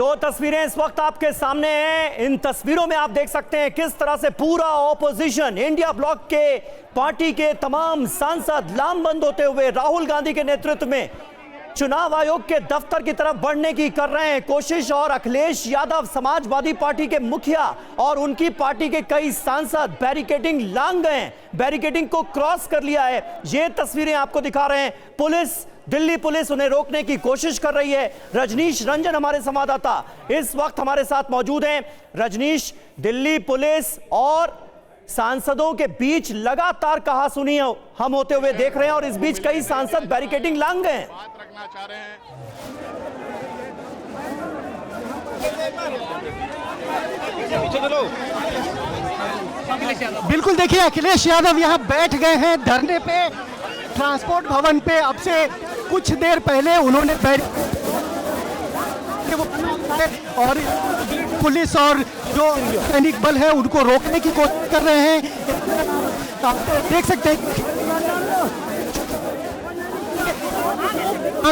दो तस्वीरें इस वक्त आपके सामने हैं। इन तस्वीरों में आप देख सकते हैं किस तरह से पूरा ऑपोजिशन, इंडिया ब्लॉक के पार्टी के तमाम सांसद लामबंद होते हुए राहुल गांधी के नेतृत्व में चुनाव आयोग के दफ्तर की तरफ बढ़ने की कर रहे हैं कोशिश। और अखिलेश यादव समाजवादी पार्टी के मुखिया और उनकी पार्टी के कई सांसद बैरिकेडिंग लांग गए हैं, बैरिकेडिंग को क्रॉस कर लिया है। ये तस्वीरें आपको दिखा रहे हैं। पुलिस, दिल्ली पुलिस उन्हें रोकने की कोशिश कर रही है। रजनीश रंजन हमारे संवाददाता इस वक्त हमारे साथ मौजूद हैं। रजनीश, दिल्ली पुलिस और सांसदों के बीच लगातार कहासुनी हम होते हुए देख रहे हैं और इस बीच कई सांसद बैरिकेडिंग लांग गए हैं। बिल्कुल, देखिए अखिलेश यादव यहाँ बैठ गए हैं धरने पे ट्रांसपोर्ट भवन पे। अब से कुछ देर पहले उन्होंने और पुलिस और जो सैनिक बल है उनको रोकने की कोशिश कर रहे हैं। आप देख सकते हैं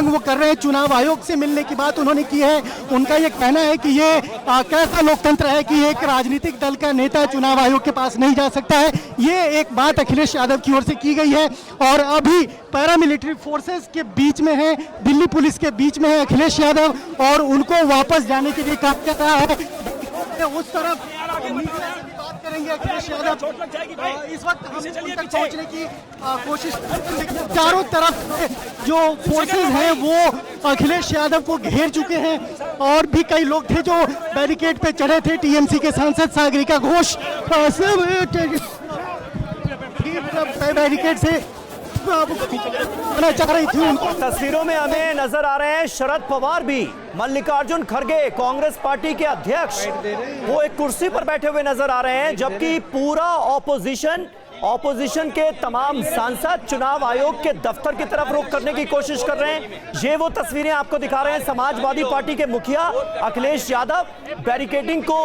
वो कर रहे हैं। चुनाव आयोग से मिलने की बात उन्होंने की है। उनका ये कहना है कि ये कैसा लोकतंत्र है कि एक राजनीतिक दल का नेता चुनाव आयोग के पास नहीं जा सकता है। ये एक बात अखिलेश यादव की ओर से की गई है। और अभी पैरामिलिट्री फोर्सेस के बीच में है, दिल्ली पुलिस के बीच में है अखिलेश यादव, और उनको वापस जाने के लिए कहा जा रहा है। उस तरफ बात करेंगे अखिलेश यादव। इस वक्त हम उन तक पहुंचने की कोशिश, चारों तरफ जो फोर्सेस हैं वो अखिलेश यादव को घेर चुके हैं। और भी कई लोग थे जो बैरिकेड पे चढ़े थे। टीएमसी के सांसद सागरिका घोष बैरिकेड से चाह रही थी। तस्वीरों में हमें नजर आ रहे हैं शरद पवार भी, मल्लिकार्जुन खड़गे कांग्रेस पार्टी के अध्यक्ष, वो एक कुर्सी पर बैठे हुए नजर आ रहे हैं, जबकि पूरा ऑपोजिशन के तमाम सांसद चुनाव आयोग के दफ्तर की तरफ रुख करने की कोशिश कर रहे हैं। ये वो तस्वीरें आपको दिखा रहे हैं। समाजवादी पार्टी के मुखिया अखिलेश यादव बैरिकेडिंग को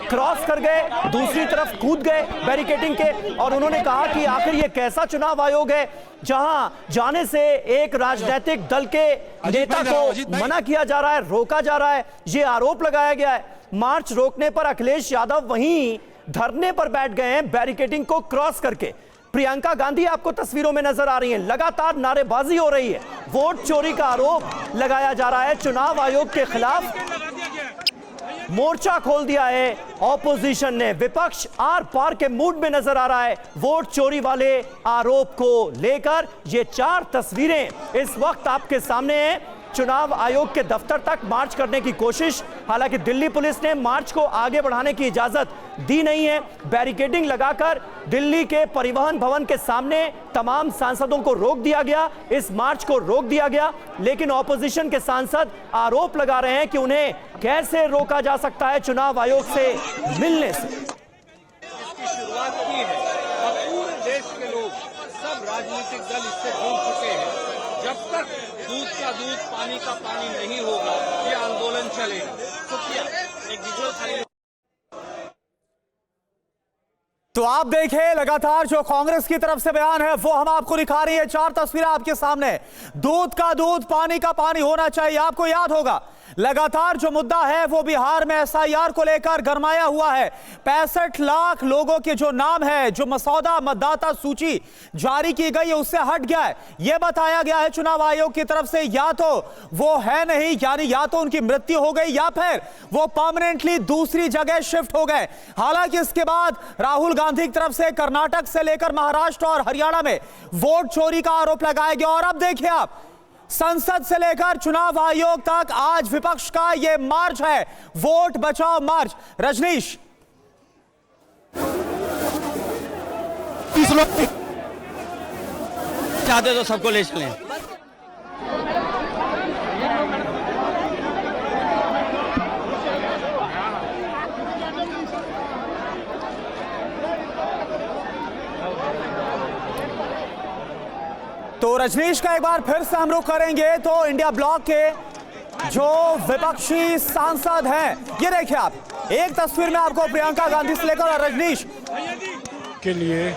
क्रॉस कर गए, दूसरी तरफ कूद गए बैरिकेडिंग के, और उन्होंने कहा कि आखिर ये कैसा चुनाव आयोग है जहां जाने से एक राजनीतिक दल के नेता को मना किया जा रहा है, रोका जा रहा है। ये आरोप लगाया गया है। मार्च रोकने पर अखिलेश यादव वहीं धरने पर बैठ गए हैं बैरिकेडिंग को क्रॉस करके। प्रियंका गांधी आपको तस्वीरों में नजर आ रही हैं। लगातार नारेबाजी हो रही है, वोट चोरी का आरोप लगाया जा रहा है। चुनाव आयोग के खिलाफ मोर्चा खोल दिया है ऑपोजिशन ने। विपक्ष आर पार के मूड में नजर आ रहा है वोट चोरी वाले आरोप को लेकर। ये चार तस्वीरें इस वक्त आपके सामने हैं। चुनाव आयोग के दफ्तर तक मार्च करने की कोशिश, हालांकि दिल्ली पुलिस ने मार्च को आगे बढ़ाने की इजाजत दी नहीं है। बैरिकेडिंग लगाकर दिल्ली के परिवहन भवन के सामने तमाम सांसदों को रोक दिया गया, इस मार्च को रोक दिया गया। लेकिन ऑपोजिशन के सांसद आरोप लगा रहे हैं कि उन्हें कैसे रोका जा सकता है चुनाव आयोग से मिलने से। इसकी शुरुआत की है और पूरे देश के लोग, सब राजनीतिक दल इससे जुड़ चुके हैं। जब तक दूध का दूध पानी का पानी नहीं होगा ये आंदोलन चलेगा। तो आप देखें लगातार जो कांग्रेस की तरफ से बयान है वो हम आपको दिखा रही है। चार तस्वीरें आपके सामने। दूध का दूध पानी का पानी होना चाहिए। आपको याद होगा लगातार जो मुद्दा है वो बिहार में एसआईआर को लेकर गरमाया हुआ है। 65 लाख लोगों के जो नाम है, जो मसौदा मतदाता सूची जारी की गई है उससे हट गया है। यह बताया गया है चुनाव आयोग की तरफ से या तो वो है नहीं, यानी या तो उनकी मृत्यु हो गई या फिर वो परमानेंटली दूसरी जगह शिफ्ट हो गए। हालांकि इसके बाद राहुल गांधी की तरफ से कर्नाटक से लेकर महाराष्ट्र और हरियाणा में वोट चोरी का आरोप लगाया गया। और अब देखिए आप, संसद से लेकर चुनाव आयोग तक आज विपक्ष का यह मार्च है, वोट बचाओ मार्च। रजनीश, चाहते तो सबको ले चलें। तो रजनीश का एक बार फिर से हम रुख करेंगे तो इंडिया ब्लॉक के जो विपक्षी सांसद हैं, ये देखिए आप, एक तस्वीर में आपको प्रियंका गांधी से लेकर रजनीश के लिए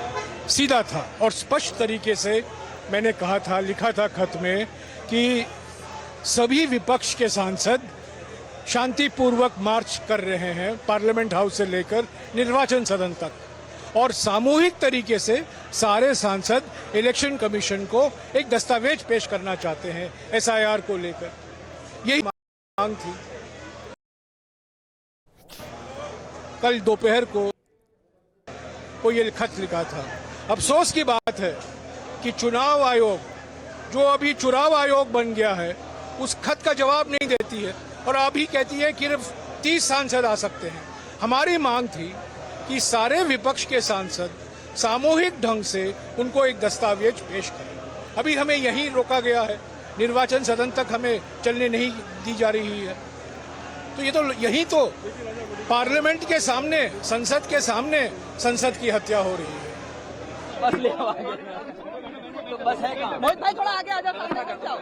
सीधा था और स्पष्ट तरीके से मैंने कहा था, लिखा था खत में कि सभी विपक्ष के सांसद शांतिपूर्वक मार्च कर रहे हैं पार्लियामेंट हाउस से लेकर निर्वाचन सदन तक, और सामूहिक तरीके से सारे सांसद इलेक्शन कमीशन को एक दस्तावेज पेश करना चाहते हैं एसआईआर को लेकर। यही मांग थी। कल दोपहर को ये खत लिखा था। अफसोस की बात है कि चुनाव आयोग, जो अभी चुनाव आयोग बन गया है, उस खत का जवाब नहीं देती है और अभी कहती है कि सिर्फ 30 सांसद आ सकते हैं। हमारी मांग थी कि सारे विपक्ष के सांसद सामूहिक ढंग से उनको एक दस्तावेज पेश करें। अभी हमें यहीं रोका गया है, निर्वाचन सदन तक हमें चलने नहीं दी जा रही है। तो ये तो यहीं तो पार्लियामेंट के सामने, संसद के सामने संसद की हत्या हो रही है। मोहित भाई थोड़ा आगे आ जाओ।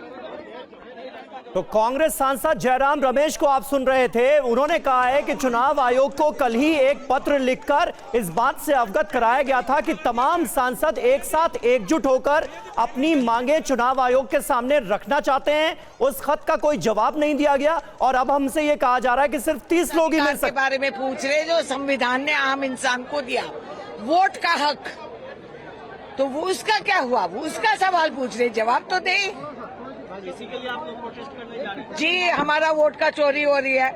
तो कांग्रेस सांसद जयराम रमेश को आप सुन रहे थे। उन्होंने कहा है कि चुनाव आयोग को कल ही एक पत्र लिखकर इस बात से अवगत कराया गया था कि तमाम सांसद एक साथ एकजुट होकर अपनी मांगे चुनाव आयोग के सामने रखना चाहते हैं। उस खत का कोई जवाब नहीं दिया गया और अब हमसे ये कहा जा रहा है कि सिर्फ 30 लोग ही मिल सकते। के बारे में पूछ रहे जो संविधान ने आम इंसान को दिया वोट का हक, तो वो उसका क्या हुआ? वो उसका सवाल पूछ रहे, जवाब तो दे। इसी के लिए आप लोग प्रोटेस्ट करने जा रहे हैं? जी, हमारा वोट का चोरी हो रही है,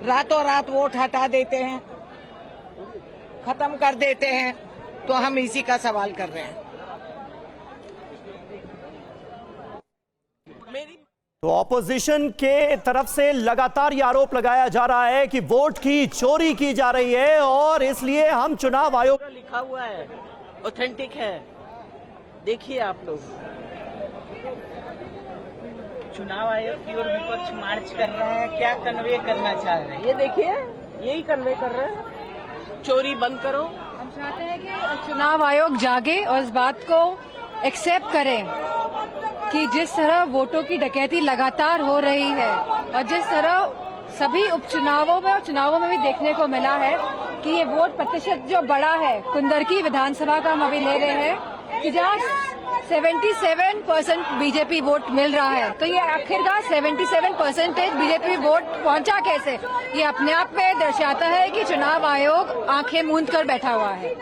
रातों रात वोट हटा देते हैं, खत्म कर देते हैं, तो हम इसी का सवाल कर रहे हैं। तो ऑपोजिशन के तरफ से लगातार ये आरोप लगाया जा रहा है कि वोट की चोरी की जा रही है और इसलिए हम चुनाव आयोग लिखा हुआ है, ऑथेंटिक है, देखिए आप लोग। चुनाव आयोग की ओर विपक्ष मार्च कर रहे हैं, क्या कन्वे करना चाह रहे हैं? ये देखिए, यही कन्वे कर रहे हैं, चोरी बंद करो। हम चाहते हैं कि चुनाव आयोग जागे और इस बात को एक्सेप्ट करें कि जिस तरह वोटों की डकैती लगातार हो रही है और जिस तरह सभी उपचुनावों में और चुनावों में भी देखने को मिला है कि ये वोट प्रतिशत जो बड़ा है, कुंदरकी विधानसभा का हम अभी ले रहे हैं कि जहाँ 77% बीजेपी वोट मिल रहा है, तो ये आखिरकार 77% बीजेपी वोट पहुंचा कैसे? ये अपने आप में दर्शाता है कि चुनाव आयोग आंखें मूंद कर बैठा हुआ है।